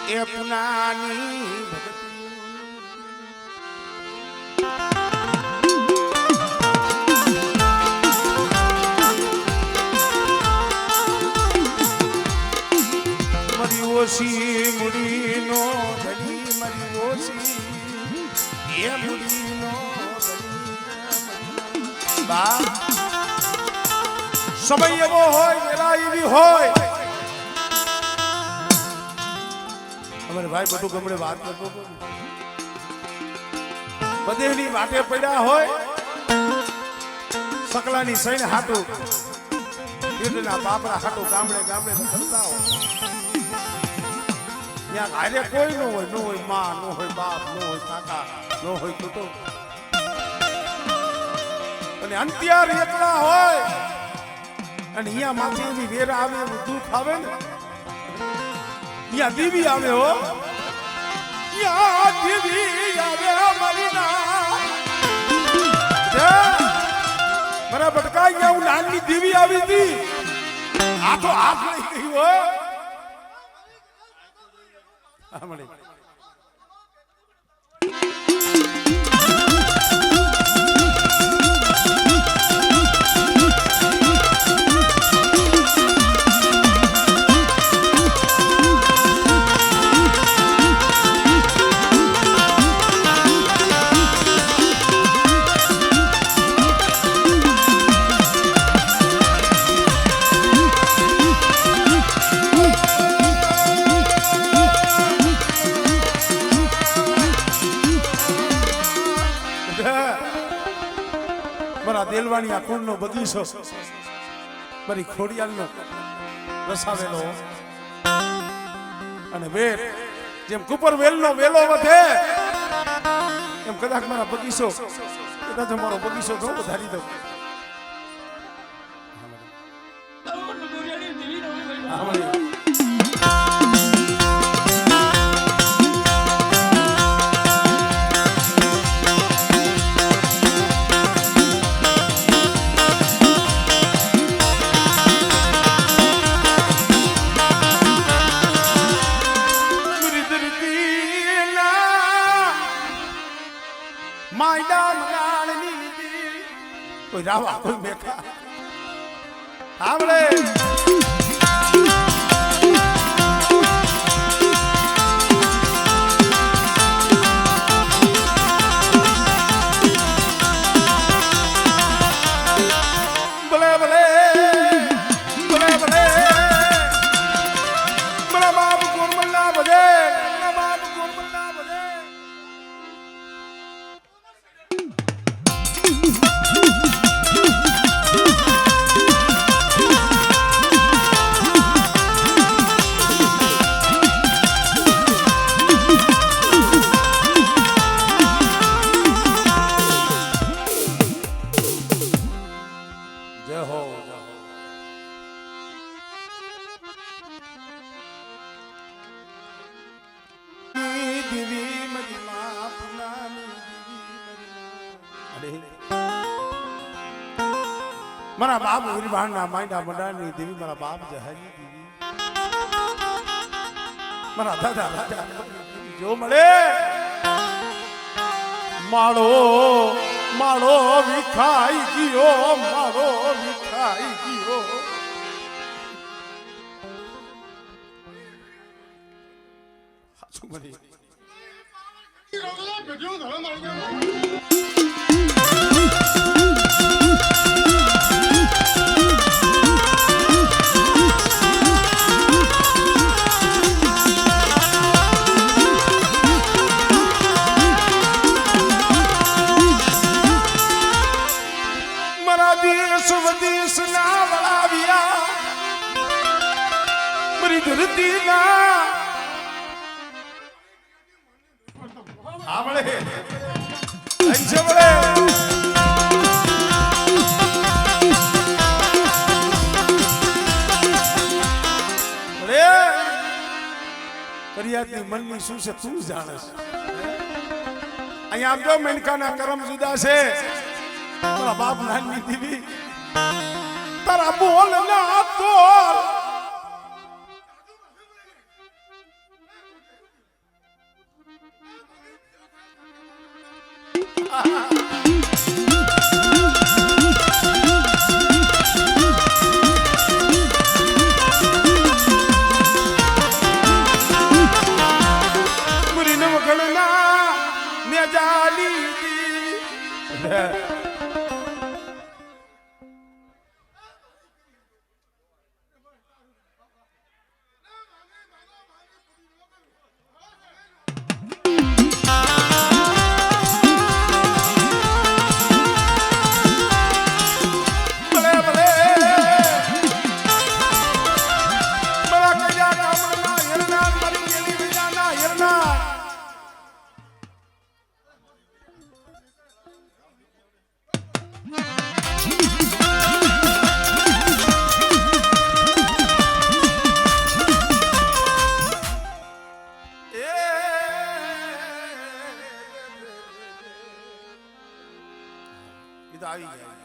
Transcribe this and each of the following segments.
એ પુનાની મરી ઓછી મુડીનો ધણી મરી ઓછી એ મુડીનો બા સમય એવો હોય વેલા એવી હોય અમારે ભાઈ બધું ગમડે વાત કરતો બધેની વાટે પડ્યા હોય સકલાની સૈન હાટું ઈડના બાપરા હાટું ગામડે ગામડે કરતા હોય ત્યાં હારે કોઈ ન હોય માં ન હોય બાપ ન હોય કાકા ન હોય કુટુંબ અને અંત્યાર એકલા હોય અને અહીંયા માથે એવી વેરા આવે એવું દુઃખ આવે ને યા દીવી આવે હો યા દીવી આવે મારી ના મારા બટકા અહીંયા હું નાની દીવી આવી હતી આ તો હાથ લઈ ગઈ હો મળી દેલવાણી આ કુંડનો બગીચો મારી ખોડિયાલનો રસાવેલો અને વેલ જેમ કુપર વેલનો વેલો વધે એમ કદાચ મારા બગીચો કદાચ મારો બગીચો ન વધારી દઉં કોઈ રાવા કોઈ બેઠા સાંભળે ભલે ભલે ભલે ભલે મારા બાપ ગુરમલ્લા બધે મારા બાપ ગુરમલ્લા બધે મારા બાપ વીરભાન ના માયડા મંડાની દેવી મારા બાપ જહાજી દેવી મારા દાદા રાજા જો મળે માળો માળો વિખાઈ ગયો માળો વિખાઈ ગયો સાચું મળી દેશ ના વળાવ્યા મારી ધરતી ના આવળે અંજે વળે ફરિયાદની મનની શું છે તું જાણસ અહીંયા આમ જો મેનકાના કરમ જુદા છે તારા બાપ નાની દીવી તારા બોલ ના તોલ આવી જાય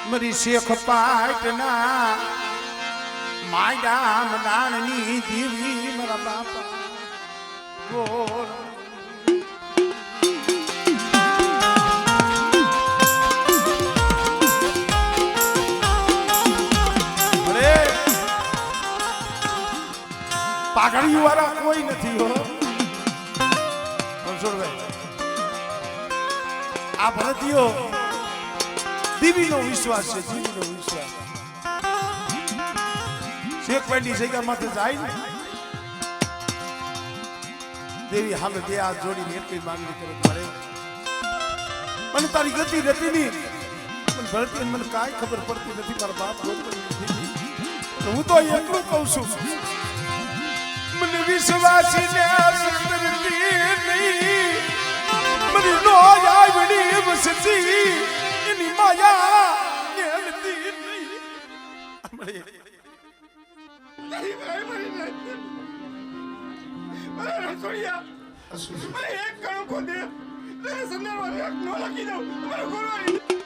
મરી શેખ પાટના માયડા મદાનની દેવી મારા બાપા ગોર અરે પાઘડી વાળા કોઈ નથી હો રણછોડભાઈ આ ભરતીયો દેવીનો વિશ્વાસ છે દેવીનો વિશ્વાસ શેખ પેન્ડી જગ્યા માથે જાય ને દેવી હામે બે હાથ જોડીને એટલી માંગણી કરે મારે મને તારી ગતિ રહેતી નહીં પણ ભરતી મને કાંઈ ખબર પડતી નથી મારા બાપ હું તો એટલું કહું છું મને વિશ્વાસી ને નહીં મને નો આવડી વસતી એની માયા નેલતી નહીં મને એક કણો ખોદે સંદર્ભ નો લખી દઉં મારો ગુરુ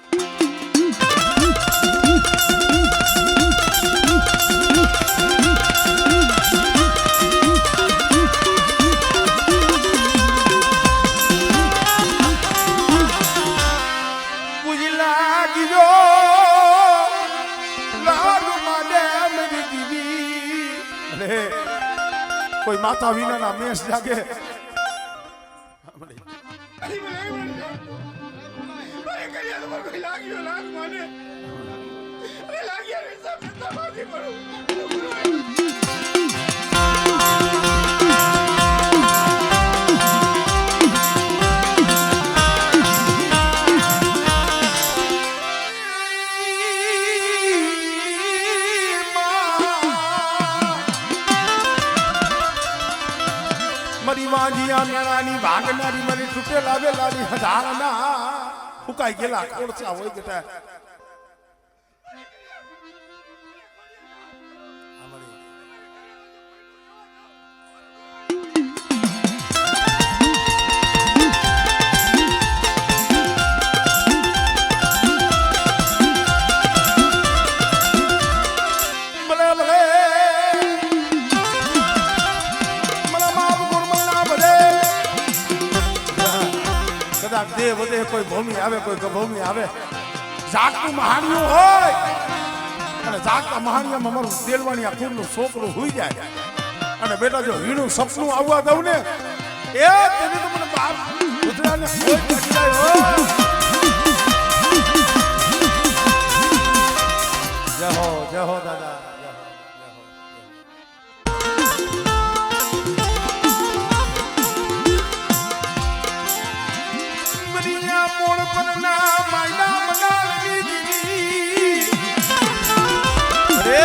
કોઈ માતા વિનાના મેષ જાગે મરી વાંજિયા મેળાની ભાગનારી મરી તૂટે લાવેલાની હજારના ફૂકાઈ ગયેલા કોળસા હોય બેટા દેવ વધે કોઈ ભૂમિ આવે કોઈ ગભૂમિ આવે જાગતું મહાણિયું હોય અને જાગતા મહાણિયામાં મારું દેલવાણી આ કુળનું છોકરું હોઈ જાય અને બેટા જો હીણું સપનું આવવા દઉં ને એ તેની તો મને બાપ ગુજરાતને કોઈ પડી જાય જય હો દાદા મોડ પરના માયના મનાલની દીદી અરે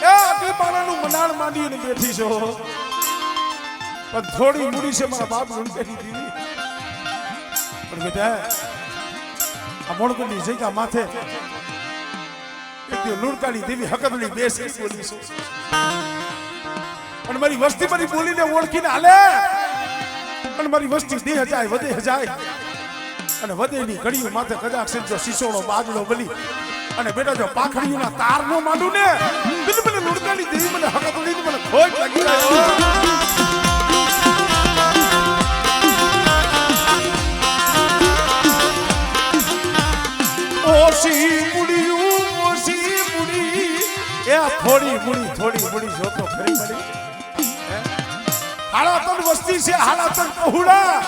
એ આખી પાણાનું મનાળ માંડીને બેઠી છો પણ થોડી મૂડી છે મારા બાપ લૂંટેની દીદી પણ બેટા આ મોડકની જગ્યા માથે એક લુણકાની દેવી હકતની બેસી બોલી છે અને મારી વસ્તી મારી બોલીને ઓળખીને હાલે અને મારી વસ્તી દેહ જાય વધે જાય અને વધેની ઘડીઓ માથે કદાચ જો શીશોડો બાજડો બલી અને બેટા જો પાખડીઓના તાર નો માંડું ને મને લુડકાની દેવી મને હકત લઈને મને ખોટ લાગી જાય ઓસી મુડી એ થોડી મુડી જોતો ફરી મળી હાડા તન વસ્તી છે હાડા તન પહોળા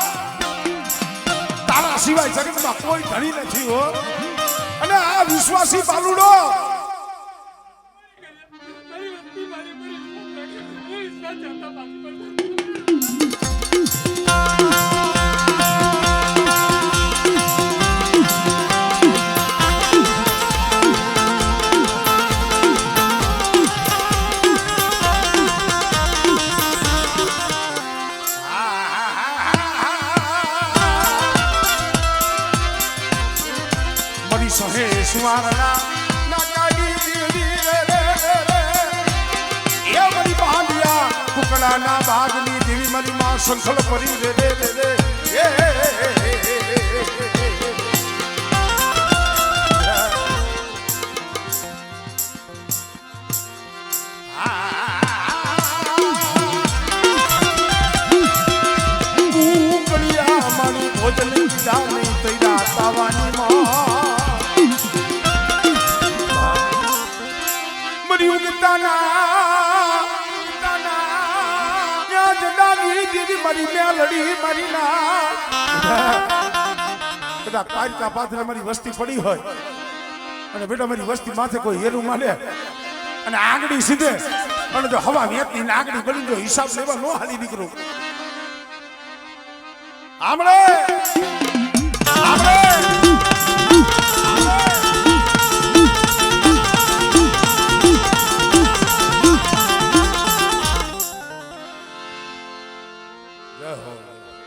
તારા સિવાય જગતમાં કોઈ ધણી નથી હો અને આ વિશ્વાસી બાલુડો સહે સુવારણા નાકાડી દીદી રે એ મારી બાંધિયા કુકડાના બાગની દેવી મારી માં સંખલ પરી રે કુકડિયા મારી ભોજન દીધા નહીં તૈરા તાવાની માં મારી મેલડી મારી ના બધા કાયકા પાથરે મારી વસ્તી પડી હોય અને બેટા મારી વસ્તી માથે કોઈ હેરું માલે અને આંગળી સીધે અને જો હવા વેતી ને આંગળી બની જો હિસાબ લેવા નો હાલી નીકળું આમળે મારી બોળકા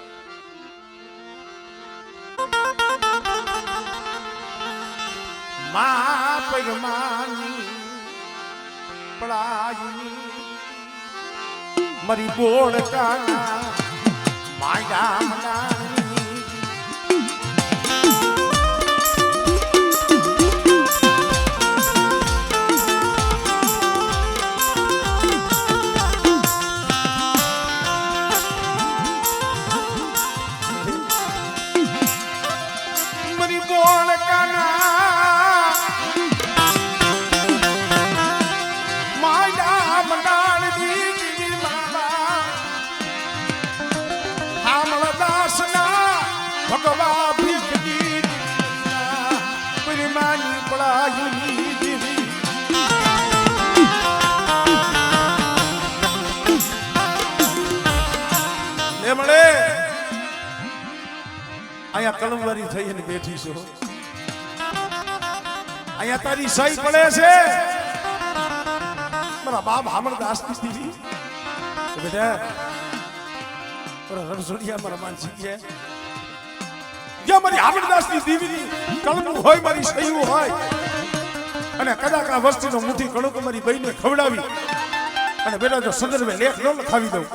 માયા મનાની મારી બોળકા માયા મનાની ભગવા ભીખની પરિમાની પડાયુની દેવી લે મળે અહીંયા કલમવારી થઈને બેઠી છો અહીંયા તારી સહી પડે છે મારા બાપ હામળદાસ ની દેવી બેટા રણછોડિયા મારા માનસી છે જ્યાં મારી હામળદાસની દેવીની કલમું હોય મારી સહી હોય અને કદાચ આ વસ્તુનો મુઠ્ઠી કણું તો મારી બહેને ખવડાવી અને બેટા જો સંદર્ભે લેખ ન લખાવી દઉં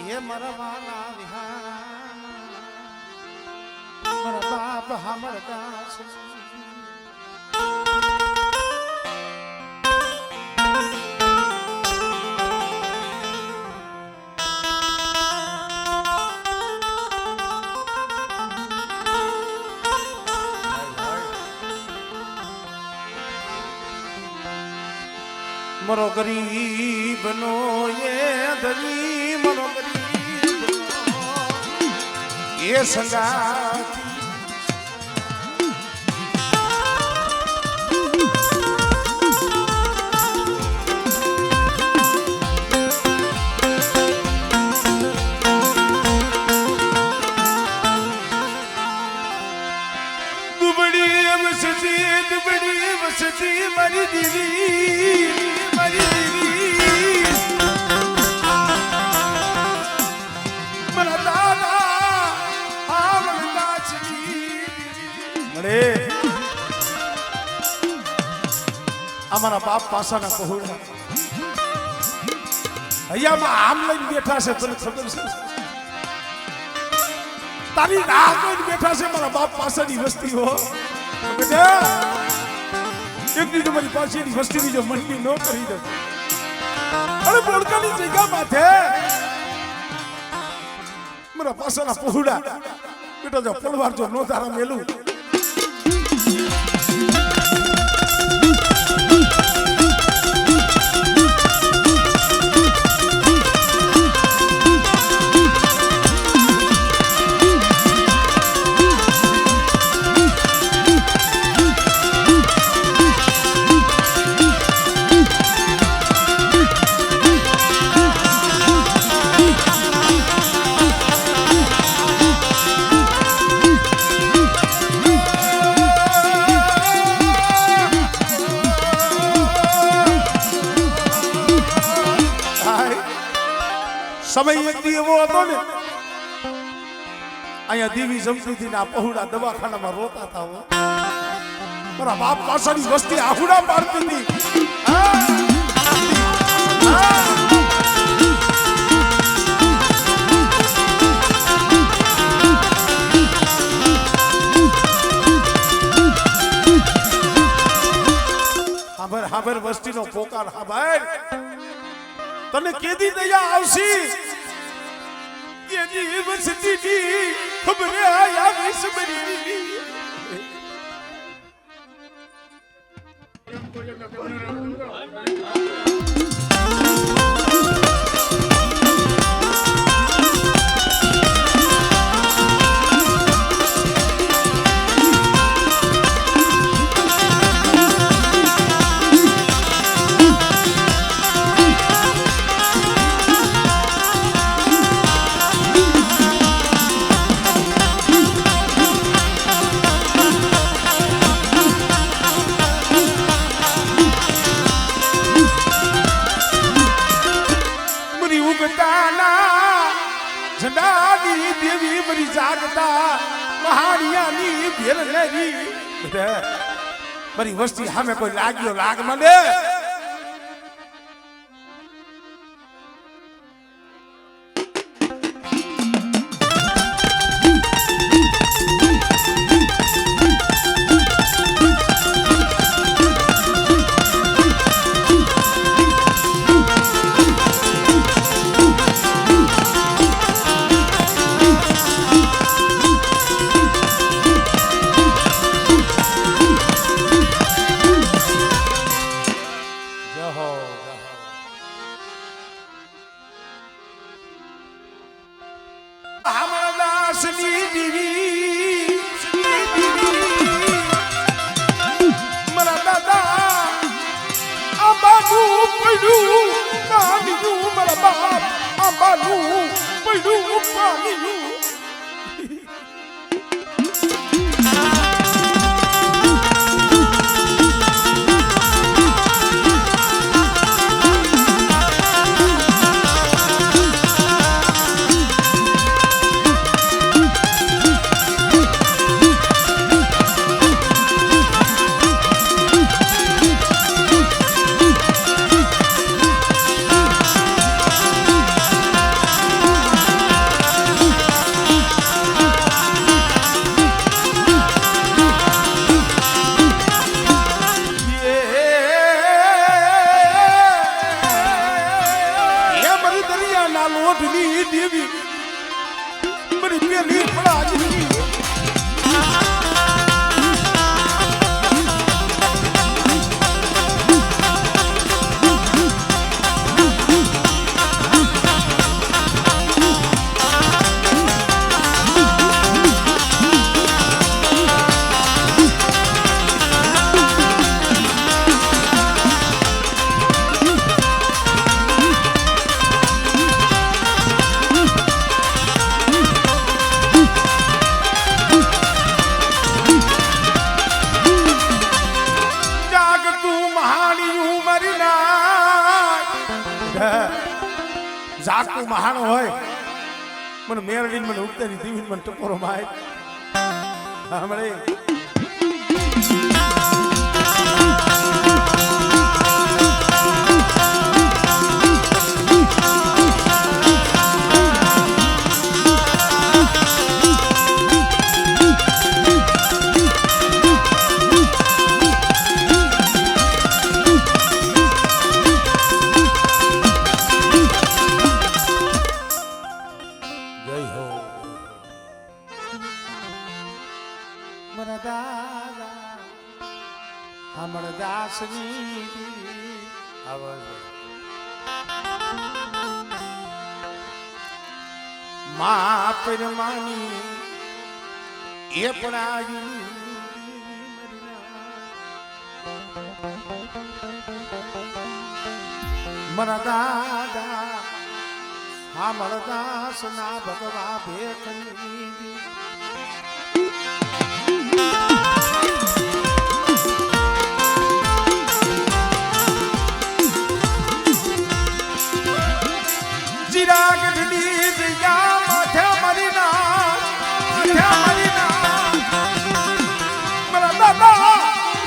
એ મારા વાલા વિહાર મારા બાપ હામરતા છે મરો ગરીબ નો એ ધની મરો ગરીબ એ સંગાતી દુબડી વસતી મારી દીવી મારા દાદા આવડતા છે મળે અમારા બાપ પાસાના પહોળા અહીંયામાં આમ લઈને બેઠા છે તને ખબર છે તારી રાહ જોઈને બેઠા છે મારા બાપ પાસાની વસ્તી હો એક દી તમારી પાસેની વસ્તીની જો મંડી ન કરી દે અરે બોડકાની જગ્યા માથે મારા પાસાના પહોળા બેટા જો પલવાર જો નો તારા મેલું સમય એક દી એવો હતો ને અહીંયા દેવી જમતી ના પહોળા દવાખાનામાં રોતા હતા હો મારા બાપ પાસાની વસ્તી આહુડા પાડતી હતી હાબર વસ્તીનો પોકાર હાબર તને કેદી દયા આવશી કેદી વસતી ખબર આયા વિસમરી ઝંડાની દેવી મરી જાગતા મહાણિયાની ભેર લેરી મારી વસ્તી સામે કોઈ લાગ્યો લાગ મને ના લોઢની દેવી મારી પેલી ફળાજી જાગતું મહાન હોય મને મેરડીન મને ઉગતાની દીવીન મને ટપોરો માય હમણે મા પરમાની એ પણ આવી મરા દાદા હા મરા દાસ ના ભગવા ભેખની ચિરાગ ઢીલી જયા માથે મરીના મારા દાદા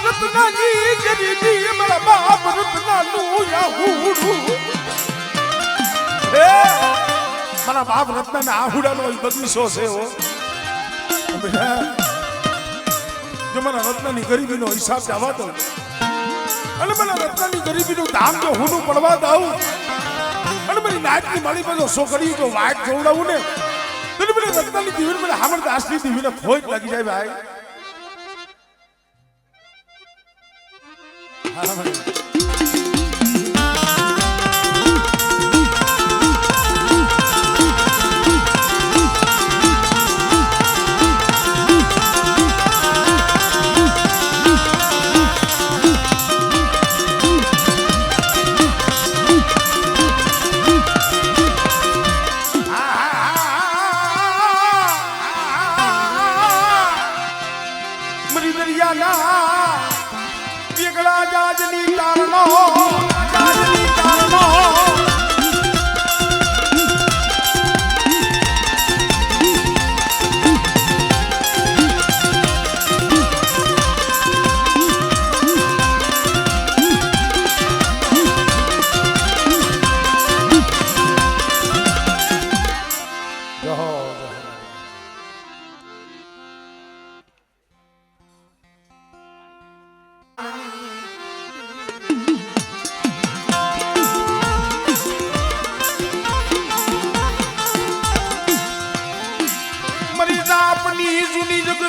રત્નાજી ગરીબી મારા બાપ રત્નાનું આહુડું હે મારા બાપ રત્નાના આહુડાનો બગીચો છે હો બેટા જો મારા રત્નાની ગરીબીનો હિસાબ જવા દો અને મારા રત્નાની ગરીબીનું દામ જો હું પડવા દઉં અને મારી નાચની માળી બધો છોકરી તો વાટ જોવડાવું ને તને મને રત્નાની દીવીને મને હામર દાસની દીવીને ખોટ લાગી જાય ભાઈ હા ભાઈ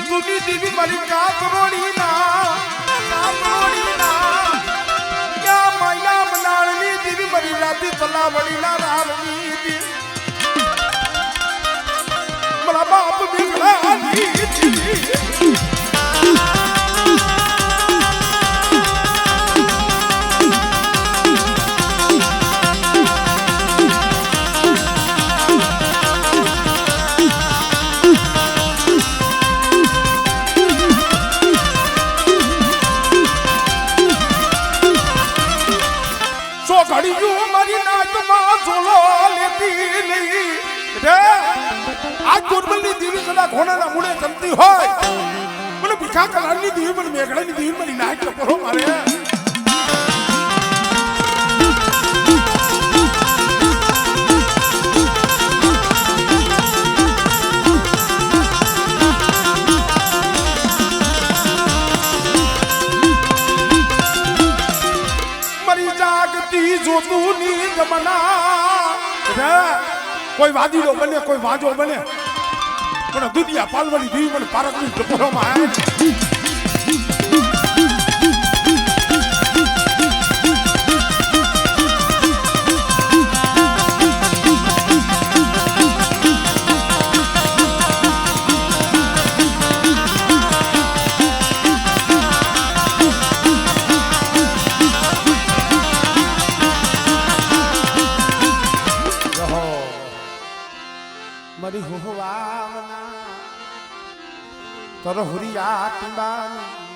જૂની દેવી મારી કાકરોડી ના ક્યાં માયા મનાળની દેવી મારી રાતી તલાવડી ના રાવની મારા બાપ બીગડાની ઘડીયું મારી નાચમાં ઝોલો લેતી નહીં રે આ દુર્બલની દેવી કદાચ ઘોડાના મૂળે ચમતી હોય મને ભીખા કલાની દેવી મને મેઘડાની દેવી મારી નાચ ટપરો મારે જોતું ની જમના છે કોઈ વાદીડો બને કોઈ વાંજો બને પણ દુધિયા પાલવાની દીવી મને પારકની ટપોરામાં આવે મારી હુવાવના તર હુરિયા ટીંબાની